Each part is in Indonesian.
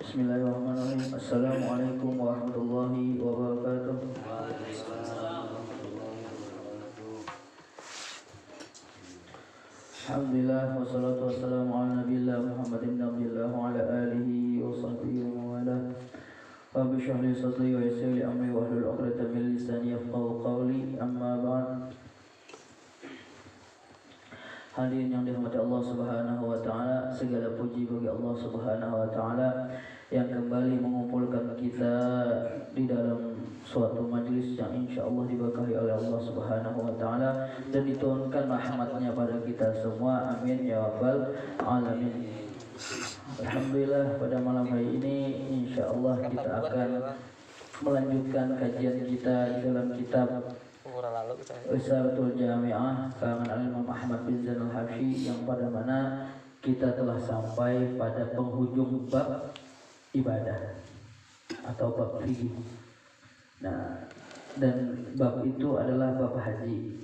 Bismillahirrahmanirrahim. Assalamualaikum warahmatullahi wabarakatuh. Alhamdulillah wassalatu wassalamu ala nabiyillah Muhammadin nabiyillah wa ala alihi wa sahbihi wa wala. Rabbi shrah li sadri wa yassir li amri wa hlul 'uqdatam min lisani yafqahu qawli. Amma ba'd. Hadirin yang dirahmati Allah Subhanahu wa taala, segala puji bagi Allah Subhanahu wa taala yang kembali mengumpulkan kita di dalam suatu majlis yang insyaallah diberkahi oleh Allah Subhanahu wa taala dan diturunkan rahmatnya pada kita semua. Amin ya rabbal alamin. Alhamdulillah, pada malam hari ini insyaallah kita akan melanjutkan kajian kita di dalam kitab Risalatul Jami'ah karangan Imam Ahmad bin Zainal Habsyi, yang pada mana kita telah sampai pada penghujung bab ibadah atau bab fikih. Nah, dan bab itu adalah bab haji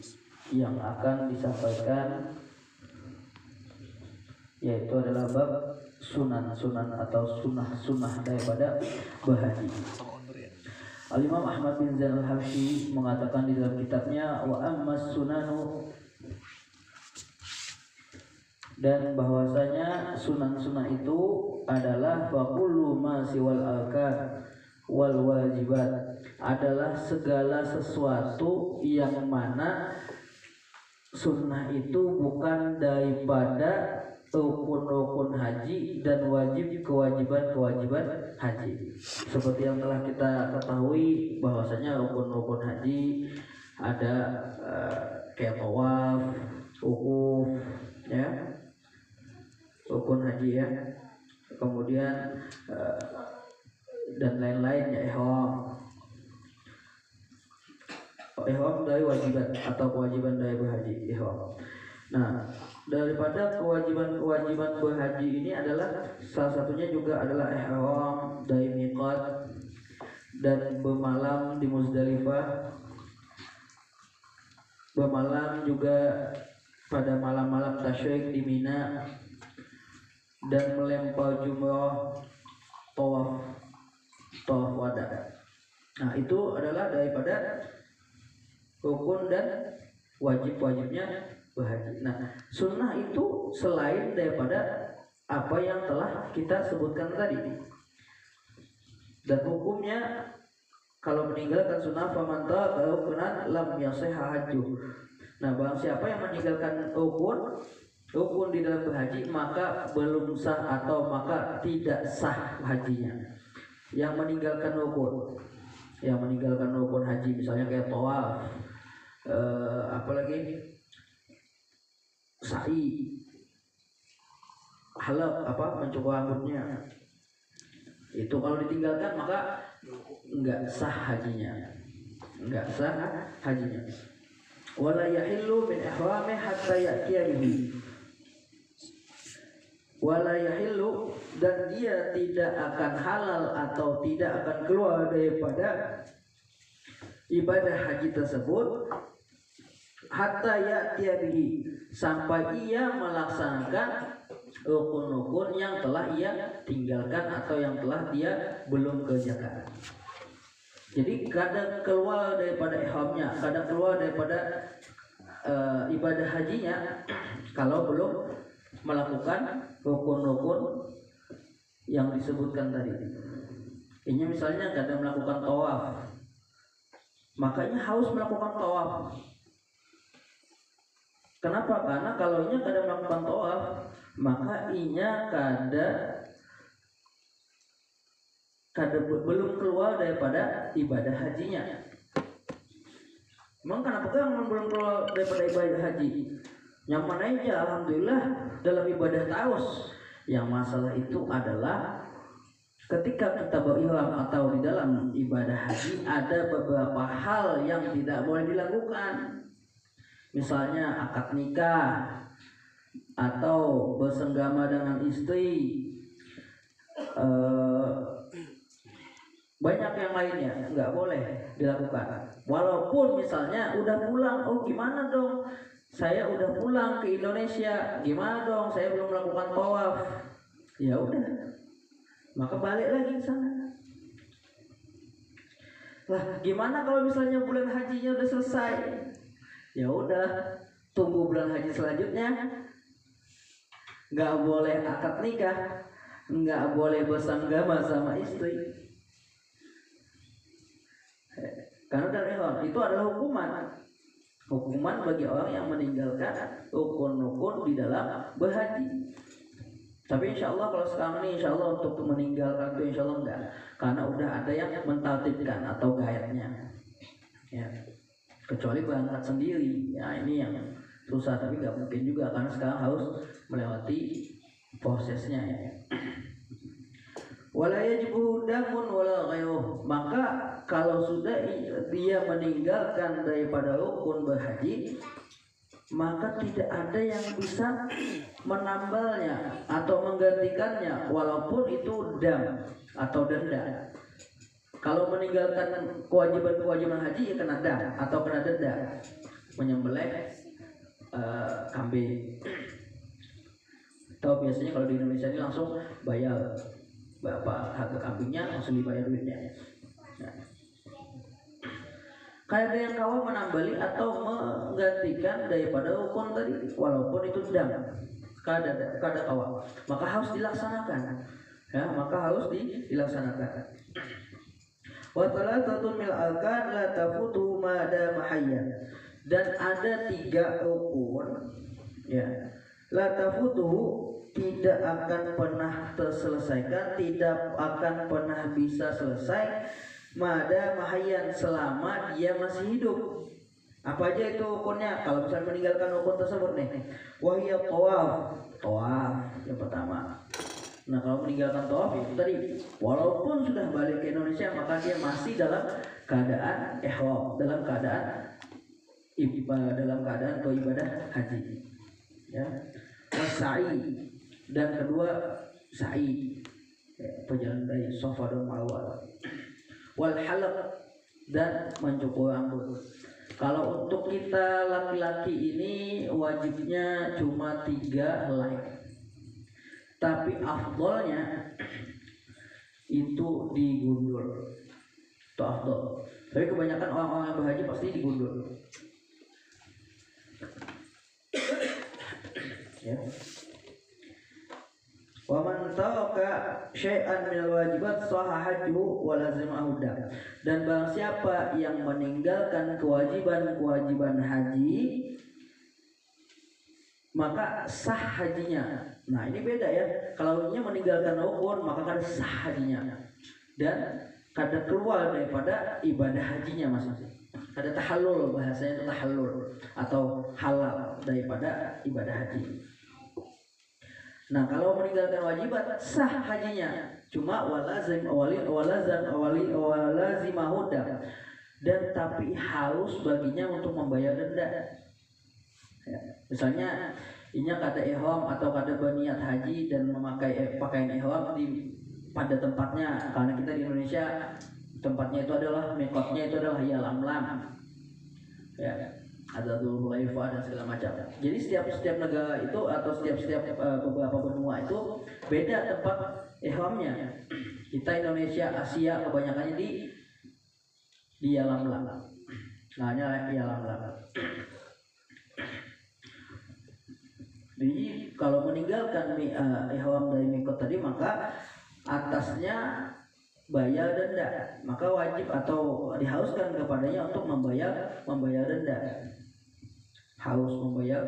yang akan disampaikan, yaitu adalah bab sunan-sunan atau sunnah-sunnah daripada berhaji. Al-Imam Ahmad bin Zainal Habsyi mengatakan di dalam kitabnya wa ammas sunanu, dan bahwasanya sunan-sunan itu adalah faqullu ma siwal arkan wal wajibat, adalah segala sesuatu yang mana sunnah itu bukan daripada rukun-rukun haji dan kewajiban-kewajiban haji. Seperti yang telah kita ketahui bahwasanya rukun-rukun haji ada kayak tawaf, wukuf, ya, rukun haji ya. Kemudian dan lain-lain ya, ihram dari wajiban atau kewajiban dari berhaji, ihram. Nah, daripada kewajiban-kewajiban berhaji ini adalah salah satunya juga adalah ihram dari miqat dan bermalam di Muzdalifah, bermalam juga pada malam-malam tasyrik di Mina, dan melempar jumrah, tawaf wada. Nah, itu adalah daripada rukun dan wajib-wajibnya berhaji. Nah, sunnah itu selain daripada apa yang telah kita sebutkan tadi, dan hukumnya kalau meninggalkan sunnah faman taraka rukunan lam yasihha hajjuh. Nah, barang siapa yang meninggalkan rukun di dalam berhaji, maka belum sah atau maka tidak sah hajinya. Yang meninggalkan rukun haji misalnya kayak tawaf, apalagi sa'i, halaq, mencukur rambutnya, itu kalau ditinggalkan maka enggak sah hajinya. Wala yahillu min ihrami hatta ya'tiya bihi. Wala yahillu, dan dia tidak akan halal atau tidak akan keluar daripada ibadah haji tersebut hatta ya'tiya bihi, sampai ia melaksanakan rukun-rukun yang telah ia tinggalkan atau yang telah dia belum kerjakan. Jadi kadang keluar daripada ihramnya, kadang keluar daripada ibadah hajinya kalau belum melakukan rukun-rukun yang disebutkan tadi. Ini misalnya kadang melakukan tawaf, makanya harus melakukan tawaf. Kenapa? Karena kalau inya kada melakukan tawaf, maka inya kada belum keluar daripada ibadah hajinya. Memang kenapa kan belum keluar daripada ibadah haji? Yang mana aja alhamdulillah dalam ibadah taus. Yang masalah itu adalah ketika kita berihram atau di dalam ibadah haji ada beberapa hal yang tidak boleh dilakukan. Misalnya akad nikah atau bersenggama dengan istri, banyak yang lainnya nggak boleh dilakukan. Walaupun misalnya udah pulang, oh gimana dong? Saya udah pulang ke Indonesia, gimana dong? Saya belum melakukan tawaf. Ya udah, maka balik lagi ke sana. Lah gimana kalau misalnya bulan hajinya udah selesai? Ya udah, tunggu bulan haji selanjutnya. Nggak boleh akad nikah, nggak boleh bersanggama sama istri. Karena dari itu adalah hukuman bagi orang yang meninggalkan rukun-rukun di dalam berhaji. Tapi insya Allah kalau sekarang ini insya Allah untuk meninggalkan itu insya Allah enggak, karena udah ada yang mentartibkan atau gairnya. Ya. Kecuali berangkat sendiri, ya ini yang susah, tapi nggak mungkin juga karena sekarang harus melewati prosesnya. Ya. Wala yajibu damun wala ghayruh. Maka kalau sudah dia meninggalkan daripada rukun berhaji, maka tidak ada yang bisa menambalnya atau menggantikannya walaupun itu dam atau denda. Kalau meninggalkan kewajiban haji ya kena dam atau kena denda, menyembelih kambing. Atau biasanya kalau di Indonesia ini langsung bayar berapa harga kambingnya, langsung dibayar duitnya. Nah. Kayak ada yang kawal menambali atau menggantikan daripada rukun tadi walaupun itu dam, kada kawal, maka harus dilaksanakan. Ya, maka harus dilaksanakan. Wa thalathatun mil arkan la tafutu ma dama hayyan. Dan ada 3 rukun, ya, la tafutu tidak akan pernah terselesaikan, tidak akan pernah bisa selesai mada mahayan selama dia masih hidup. Apa aja itu rukunnya? Kalau misalnya meninggalkan rukun tersebut nih, wahya tawaf yang pertama. Nah kalau meninggalkan tawaf itu tadi, walaupun sudah balik ke Indonesia maka dia masih dalam keadaan ihram, dalam keadaan beribadah haji. Ya, sa'i. Dan kedua sa'i, perjalanan dari Safa dan Marwah. Wal halaq, dan mencukur rambut. Kalau untuk kita laki-laki ini wajibnya cuma 3 helai. Tapi afdolnya itu digundul. Itu afdol. Tapi kebanyakan orang-orang yang berhaji pasti digundul. Ya. Wa man taraka syai'an minal wajibat sahha hajjuhu wa lazimahu dam. Dan barang siapa yang meninggalkan kewajiban haji maka sah hajinya. Nah, ini beda ya. Kalau dia meninggalkan rukun maka kan sah hajinya. Dan kada keluar daripada ibadah hajinya masing-masing. Ada tahallul, bahasanya itu tahallul atau halal daripada ibadah haji. Nah kalau meninggalkan wajibat sah hajinya, cuma walazimahu dam, dan tapi harus baginya untuk membayar denda. Ya, misalnya inya kata ihram atau kata berniat haji dan memakai pakaian ihram pada tempatnya, karena kita di Indonesia tempatnya itu adalah miqatnya itu adalah Yalamlam. Ya. Ada Dzulhulaifah dan segala macam. Jadi setiap negara itu atau setiap beberapa benua itu beda tempat ihramnya. Kita Indonesia, Asia kebanyakannya di Yalamlam. Namanya Yalamlam. Jadi kalau meninggalkan ihram dari miqat tadi maka atasnya bayar denda, maka wajib atau diharuskan kepadanya untuk membayar denda. Harus membayar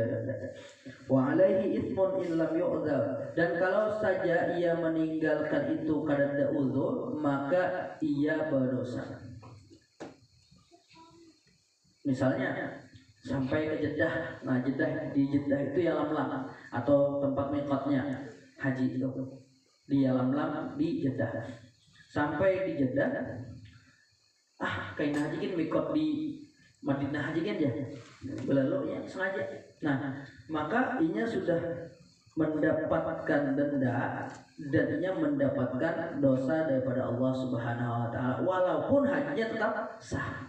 denda. Wa alaihi itsmun in lam yu'dzar. Dan kalau saja ia meninggalkan itu karena ada uzur, maka ia berdosa. Misalnya sampai ke Jeddah. Nah, di Jeddah itu Yalamlam atau tempat miqatnya haji itu. Di Yalamlam di Jeddah. Sampai di Jeddah, kain haji kan miqat di Madinah haji kan ya, belalu ya sengaja. Nah, maka inya sudah mendapatkan denda dan inya mendapatkan dosa daripada Allah Subhanahu wa taala walaupun hajinya tetap sah.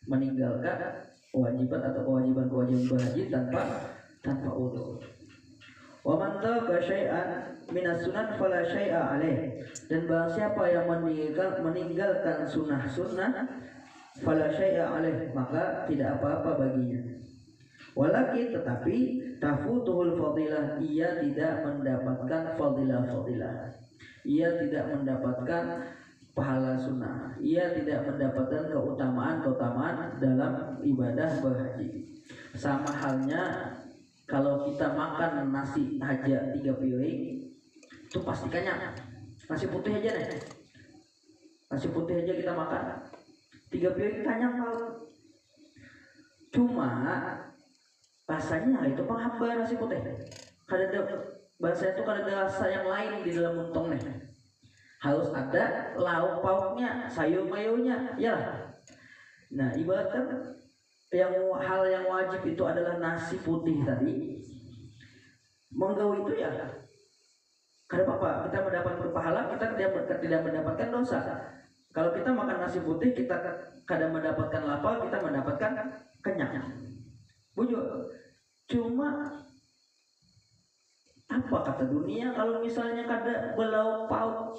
Meninggalkan kewajiban atau kewajiban berhaji tanpa uzur. Wa man taraka syai'an minas sunan fala syai'a alaih. Dan barang siapa yang meninggalkan sunnah-sunnah fala syai'a alaih, maka tidak apa-apa baginya. Walakin tetapi tafutuhul fadilah, ia tidak mendapatkan fadilah-fadilah. Ia tidak mendapatkan pahala sunnah. Ia tidak mendapatkan keutamaan-keutamaan dalam ibadah berhaji. Sama halnya kalau kita makan nasi haja 3 piring, itu pastikan nasi putih aja nih. Nasi putih aja kita makan 3 piring kenyang kalau. Cuma rasanya itu penghamba nasi putih. Kada bahasa itu kada ada rasa yang lain di dalam muntong nih. Harus ada lauk pauknya, sayur mayurnya, ya. Nah, ibaratkan hal yang wajib itu adalah nasi putih tadi. Menggau itu ya kada apa-apa, kita mendapat berpahala, kita tidak mendapatkan dosa. Kalau kita makan nasi putih, kita kada mendapatkan lapar, kita mendapatkan kenyang. Bujur. Cuma apa kata dunia kalau misalnya kada belau paut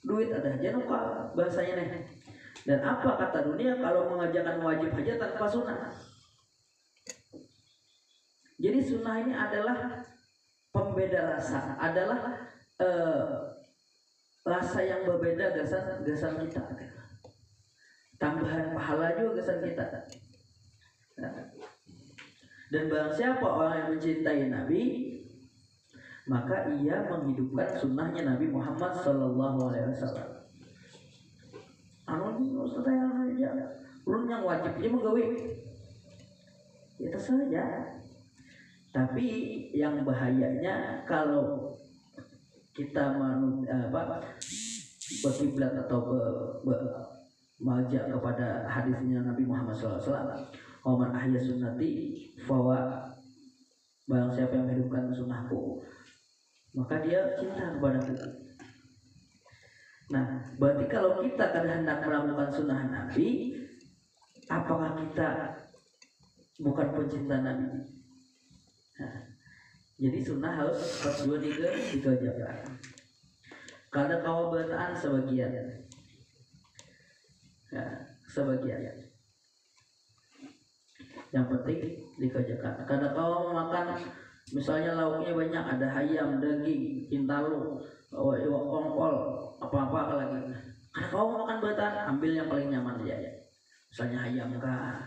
duit ada aja nuka bahasanya nih. Dan apa kata dunia kalau mengajarkan wajib aja tanpa sunnah. Jadi sunnah ini adalah pembeda rasa, adalah rasa yang berbeda gasan kita. Tambahan pahala juga gasan kita. Dan barang siapa orang yang mencintai Nabi, maka ia menghidupkan sunnahnya Nabi Muhammad Sallallahu Alaihi Wasallam. Anu saya saja, belum yang wajib dia menggawe, itu saja. Tapi yang bahayanya kalau kita berkiblat atau mengajak kepada hadisnya Nabi Muhammad SAW. Oman ahya sunnati fawa, barang siapa yang menghidupkan sunnahku, maka dia cinta kepadaku. Nah, berarti kalau kita kadang hendak melakukan sunnah Nabi, apakah kita bukan pencinta Nabi? Nah, jadi sunnah harus berdua dikerjakan. Kadang kau bertahan sebagian, sebagian. Yang penting dikerjakan. Kadang kau makan, misalnya lauknya banyak, ada ayam, daging, hintalu, iwak kongkol, apa-apa lagi. Kadang kau makan bertahan, ambil yang paling nyaman aja ya. Misalnya ayam kah.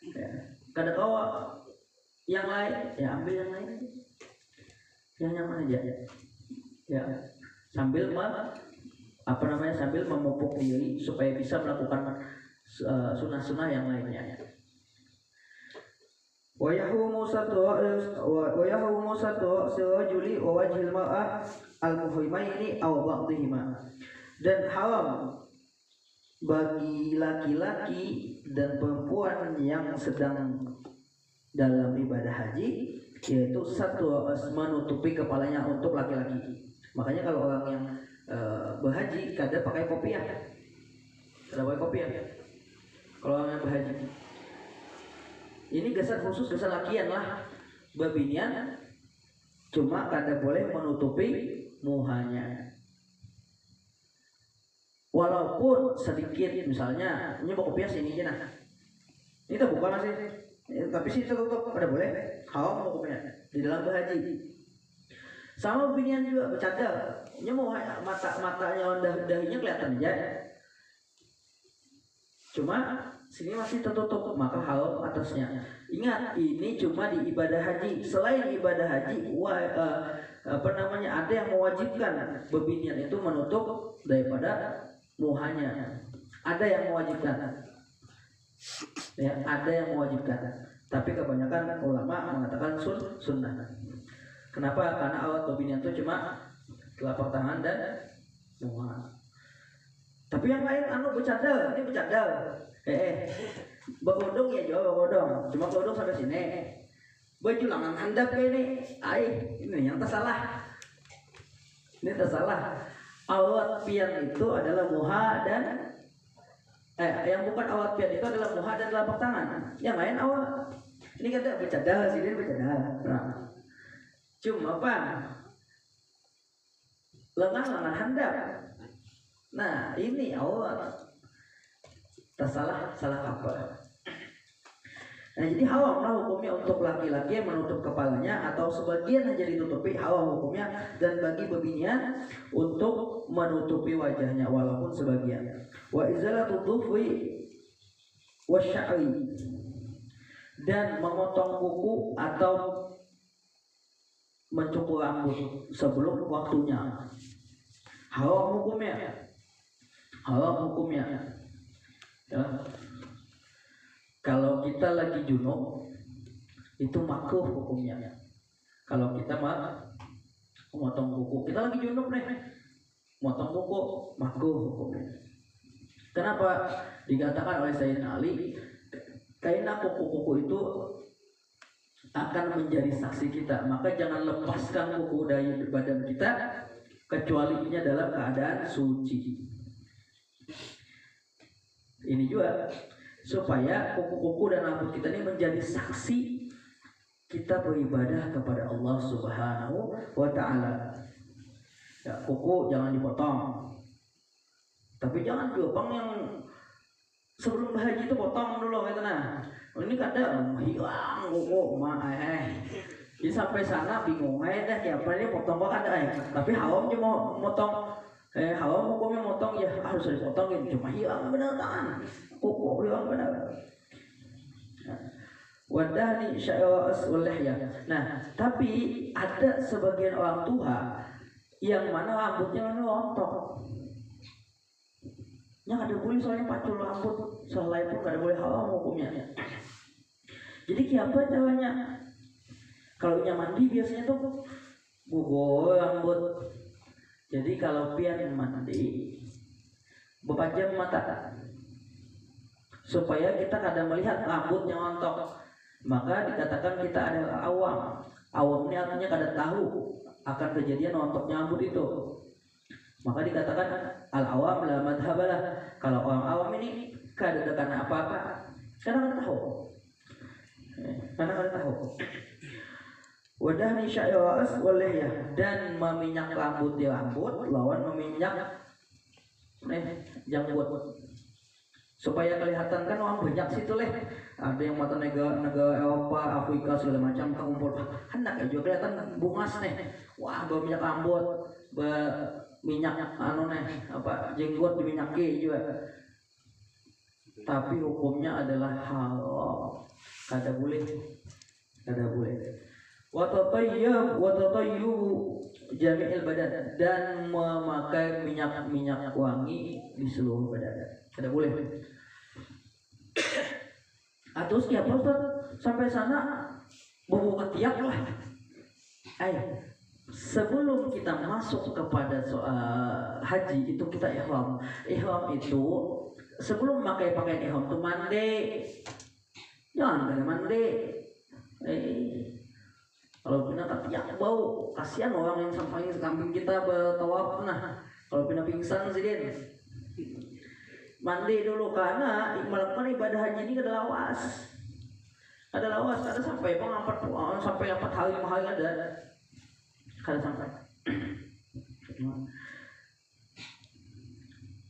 Ya. Kadang kau yang lain, ya ambil yang lain aja. Yang nyaman aja ya. Ya. Sambil sambil memupuk diri supaya bisa melakukan sunnah-sunnah yang lainnya. Wa yahumu satu sirajuli wa wajhil mar'ah al-muhrimaini aw ba'dihima. Dan haram bagi laki-laki dan perempuan yang sedang dalam ibadah haji, yaitu satu menutupi kepalanya untuk laki-laki. Makanya kalau orang yang berhaji kada pakai kopiah. Kada pakai kopiah. Kalau orang yang berhaji. Ini gasan khusus, gasan lakian lah. Babinian cuma kada boleh menutupi muhanya. Walaupun sedikit, misalnya ini mau kopiah sini aja nah. Ini tak buka masih. Tapi sih tutup kada boleh. Haram mau kopiah di dalam berhaji. Sama babinian juga bercadar. Ini mau matanya dahinya kelihatan aja. Cuma sini masih tertutup, maka haram atasnya. Ingat, ini cuma di ibadah haji. Selain ibadah haji, ada yang mewajibkan babinian itu menutup daripada muhanya. Ada yang mewajibkan. Ya, ada yang mewajibkan. Tapi kebanyakan ulama mengatakan sunnah. Kenapa? Karena awat babinian itu cuma telapak tangan dan muha. Tapi yang lain bercadar, ini bercadar. Berkodong ya jauh berkodong, cuma kodong sampai sini. Baju lengan handap kayak ini yang tersalah. Ini tersalah. Awat pian itu adalah muha dan yang bukan awat pian itu adalah muha dan telapak tangan. Yang lain awat. Ini kata bercadar, sini bercadar. Nah, Cuma apa? Lengan handap. Nah ini aurat. Salah kabar. Nah jadi haram lah hukumnya untuk laki-laki yang menutup kepalanya atau sebagian aja ditutupi, haram hukumnya. Dan bagi bebinian untuk menutupi wajahnya walaupun sebagian. Wa izalatul dhufri wasya'ri, dan memotong kuku atau mencukur rambut sebelum waktunya, haram hukumnya. Ya. Kalau kita lagi junub itu makruh hukumnya. Kalau kita memotong kuku, kita lagi junub nih, motong kuku makruh hukumnya. Kenapa? Dikatakan oleh Sayyidina Ali, karena kuku-kuku itu akan menjadi saksi kita, maka jangan lepaskan kuku dari badan kita kecuali ini dalam keadaan suci. Ini juga supaya kuku-kuku dan rambut kita ini menjadi saksi kita beribadah kepada Allah Subhanahu wa Ta'ala. Ya, kuku jangan dipotong, tapi jangan diopang yang sebelum haji itu potong dulu gitu. Nah ini kadang hilang kuku jadi sampai sana bingung deh ya apa ini potong kok ada tapi haram dia mau motong haram hukumnya motong ya harus dipotongin, cuma hilang benar kan kuku hilang benar. Wadahni sya'ras wal lihya. Nah tapi ada sebagian orang tua yang mana rambutnya rontok. Yang ada boleh soalnya pacul rambut, selain pun gak ada boleh, haram hukumnya. Jadi apa caranya? Kalau mandi biasanya tuh gugur rambut. Jadi kalau pian mandi berpajam mata supaya kita kadang melihat rambut yang rontok, maka dikatakan kita adalah awam. Awam ini artinya kadang tahu akan kejadian rontoknya rambut itu. Maka dikatakan al-awam la madhabalah. Kalau orang awam ini kada karena apa-apa, karena tahu. Wadahni sya'ras wal lihya, dan meminyak rambut di rambut lawan meminyak janggut. Supaya kelihatan kan orang banyak situ leh. Ada yang mata negara Eropa, Afrika segala macam kumpul. Hendak juga kelihatan bungas nih. Wah, berminyak rambut, minyak jenggot diminyaki juga. Tapi hukumnya adalah haram. Kada boleh. Wa tatayyu jami'il badan, dan memakai minyak wangi di seluruh badan. Kada boleh. Atau siapa Ustaz sampai sana bau ketiak lah. Sebelum kita masuk kepada soal haji itu kita ihram. Ihram itu sebelum memakai pakaian ihram itu mandi. Jangan kada mandi. Kalau pindah ketiak bau, kasihan orang yang sampai samping kita bertawaf. Nah, kalau pindah pingsan sidin. Mandi dulu karena melakukan ibadah haji ini ada lawas. Ada sampai sampai 4 hari 5 hari ada. Kada sampai.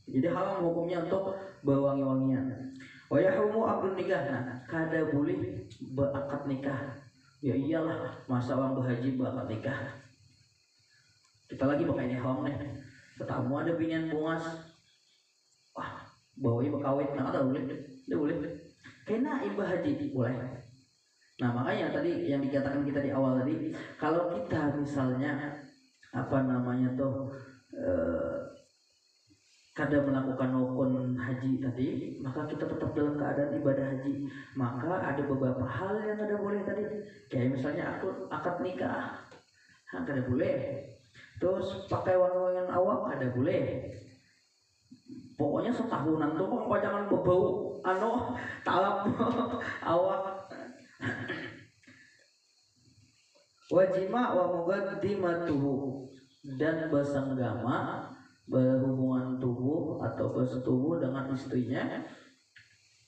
Jadi haram hukumnya untuk berwangi-wangian. Wa yahrumu aqdun nikah. Nah, kada boleh berakad nikah. Ya iyalah, masa orang berhaji berakad nikah. Kita lagi pakai ihram nih. Ketemu ada binian bungas. Wah, bawa berkawin, nah ada boleh. Kena ibadah haji boleh. Nah makanya tadi yang dikatakan kita di awal tadi, kalau kita misalnya kada melakukan rukun haji tadi, maka kita tetap dalam keadaan ibadah haji. Maka ada beberapa hal yang kada boleh tadi, kayak misalnya akad nikah, kada boleh. Terus pakai wangi-wangian awak kada boleh. Pokoknya setahunan tuh kok jangan berbau talap awak. Wajima wa muqaddimatuhu, dan bersenggama, berhubungan tubuh atau bersetubuh dengan istrinya,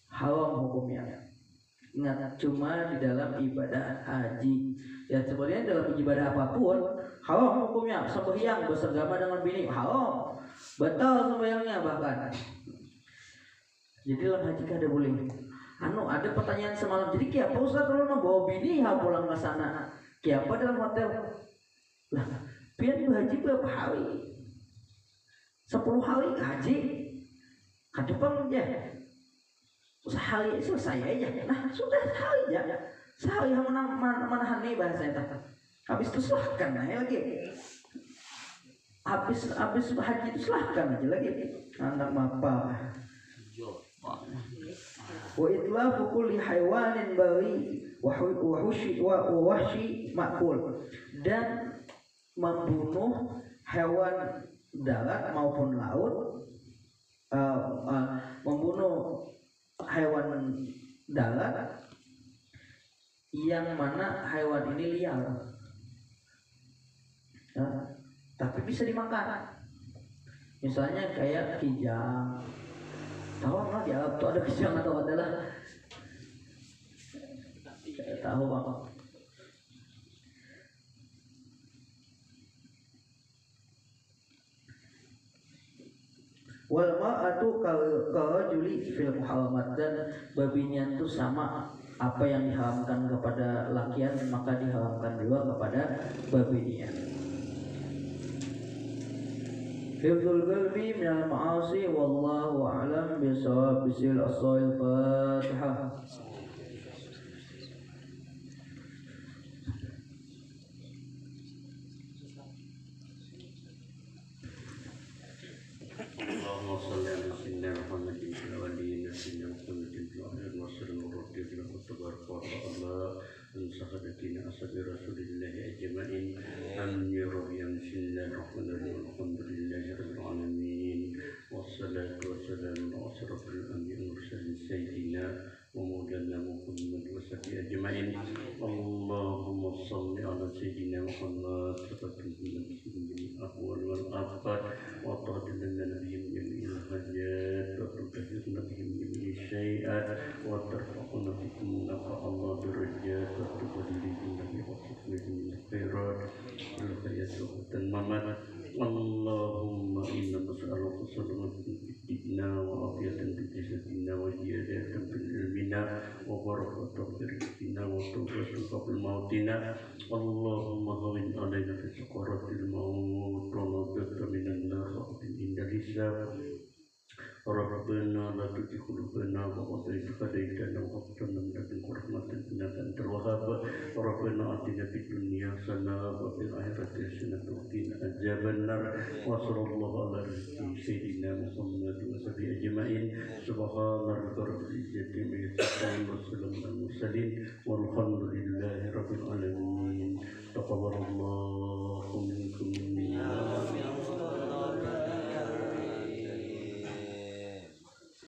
haram hukumnya. Ingat, cuma di dalam ibadah haji. Ya sebenarnya dalam ibadah apapun haram hukumnya. Sembahyang berseragam dengan bini haram, batal sembahyangnya bahkan. Jadi dalam haji kada boleh. Ada pertanyaan semalam. Jadi kiapa Ustaz kalau membawa bini pulang ke sana? Kiapa dalam hotel? Lah, pian haji berapa hari? 10 hari haji. Kadang ya. Sehari selesai aja. Nah sudah sehari aja. Sehari yang menahan nih bahasa itu. Habis itu silahkan aja lagi. Habis haji itu silahkan aja lagi. Anak mapa. Wa itlafu kulli haywanin bari wa wahshi makul, dan membunuh hewan darat maupun laut, membunuh hewan darat yang mana hewan ini liar, tapi bisa dimakan. Misalnya kayak kijang. Tahu nggak di Arab tuh ada kijang atau adalah? Tahu bang. Wal ma'atu karajuli fil muharramat, dan babinya itu sama apa yang diharamkan kepada lakian maka diharamkan juga kepada babinya. Hifdzul qalbi minal ma'asi wallahu a'lam bisawab. Bismillahirrahmanirrahim. Allahumma shalli ala sayyidina Muhammadin wa ala alihi wa sahbihi wa sallam. Sahadatina ashabi rasulillahi ajma'in. Amin ya rabbi ya bismillahirrahmanirrahim. Alhamdulillahi rabbil alamin. Wassalatu wassalamu ala asyrafil anbiya'i wal mursalin sayyidina wa maulana Muhammad wa sahbihi ajma'in. Allahumma shalli ala sayyidina Muhammad min ahwal wal afat wa tahdil nabiyyin min al-hajat wa tutahhirna bihim min syai'at wa tarfa'una bikum nafa Allah darajat wa tubadilina bi husnil khairat wal hayatu dan mamat. Allahumma inna nas'aluka salamatan fid dinina wa afiyatan fid jasadina wa ziyadatan fil ilmina wa barakatan fil rizqina wa tawbatan qabla mautina. Allahumma hawwin alaina fi sakaratil maut wa najatan minan nar wa inda hisab. Rabbana la tuzigh qulubana ba'da idh hadaytana wa hab lana min ladunka rahmatan innaka antal wahhab. Rabbana atina fid dunya hasanah wa fil akhirati hasanah wa qina adzabannar. Wa sallallahu ala sayyidina Muhammad wa sahbihi ajma'in. Subhana rabbika rabbil izzati amma yasifun wa salamun alal mursalin walhamdulillahi rabbil alamin. Taqabbalallahu